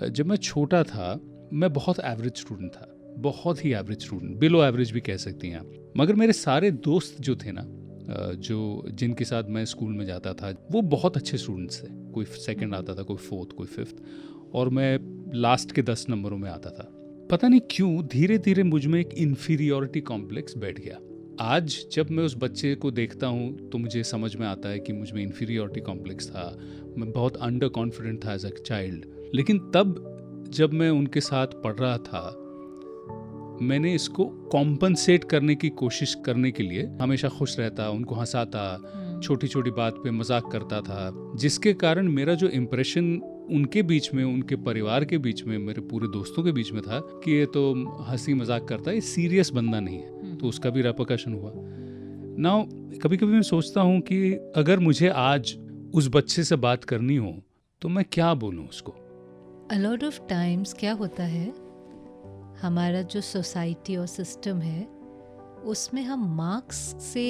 जब मैं छोटा था मैं बहुत एवरेज स्टूडेंट था, बहुत ही एवरेज स्टूडेंट, बिलो एवरेज भी कह सकती हैं आप। मगर मेरे सारे दोस्त जो थे ना, जो जिनके साथ मैं स्कूल में जाता था, वो बहुत अच्छे स्टूडेंट्स थे। कोई सेकंड आता था, कोई फोर्थ, कोई फिफ्थ, और मैं लास्ट के 10 नंबरों में आता था। पता नहीं क्यों धीरे धीरे मुझ में एक इन्फीरियॉरिटी कॉम्प्लेक्स बैठ गया। आज जब मैं उस बच्चे को देखता हूँ तो मुझे समझ में आता है कि मुझ में इन्फीरियॉरिटी कॉम्प्लेक्स था, मैं बहुत अंडर कॉन्फिडेंट था एज अ चाइल्ड। लेकिन तब जब मैं उनके साथ पढ़ रहा था, मैंने इसको कॉम्पनसेट करने की कोशिश करने के लिए हमेशा खुश रहता, उनको हंसाता, छोटी छोटी बात पे मजाक करता था, जिसके कारण मेरा जो इम्प्रेशन उनके बीच में, उनके परिवार के बीच में, मेरे पूरे दोस्तों के बीच में था कि ये तो हंसी मजाक करता है, ये सीरियस बंदा नहीं है। तो उसका भी रेपरकशन हुआ। नाउ कभी कभी मैं सोचता हूँ कि अगर मुझे आज उस बच्चे से बात करनी हो तो मैं क्या बोलूँ उसको। अ लॉट ऑफ टाइम्स क्या होता है, हमारा जो सोसाइटी और सिस्टम है उसमें हम मार्क्स से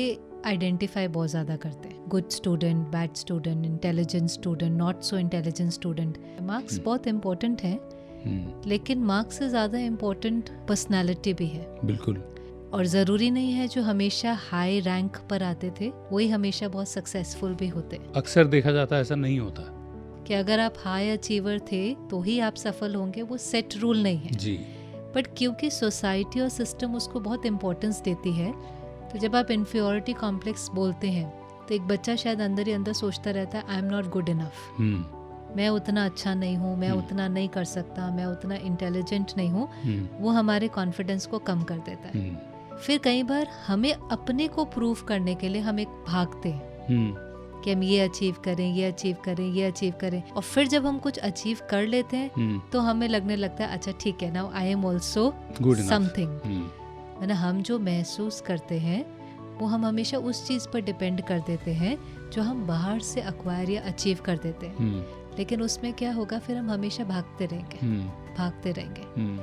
आइडेंटिफाई बहुत ज़्यादा करते हैं। Good student, bad student, intelligent student, not so intelligent student. Marks बहुत इम्पोर्टेंट है, लेकिन मार्क्स से ज़्यादा इम्पोर्टेंट पर्सनालिटी भी है। बिल्कुल। और ज़रूरी नहीं है जो हमेशा हाई रैंक पर आते थे वही हमेशा बहुत सक्सेसफुल भी होते। अक्सर देखा जाता है ऐसा नहीं होता कि अगर आप हाई अचीवर थे तो ही आप सफल होंगे, वो सेट रूल नहीं है जी। बट क्योंकि सोसाइटी और सिस्टम उसको बहुत इम्पोर्टेंस देती है, तो जब आप इन्फीरियरिटी कॉम्प्लेक्स बोलते हैं तो एक बच्चा शायद अंदर ही अंदर सोचता रहता है I am not good enough, मैं उतना अच्छा नहीं हूँ, मैं उतना नहीं कर सकता, मैं उतना इंटेलिजेंट नहीं हूँ। वो हमारे कॉन्फिडेंस को कम कर देता है। फिर कई बार हमें अपने को प्रूव करने के लिए हम एक भागते हैं कि हम ये अचीव करें, ये अचीव करें, ये अचीव करें, और फिर जब हम कुछ अचीव कर लेते हैं तो हमें लगने लगता है अच्छा ठीक है, now I am also something. हम जो महसूस करते हैं वो हम हमेशा उस चीज़ पर डिपेंड कर देते हैं जो हम बाहर से अक्वायर या अचीव कर देते हैं। लेकिन उसमें क्या होगा, फिर हम हमेशा भागते रहेंगे।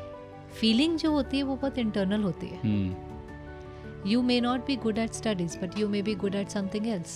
फीलिंग जो होती है वो बहुत इंटरनल होती है। You may not be good at studies, but you may be good at something else.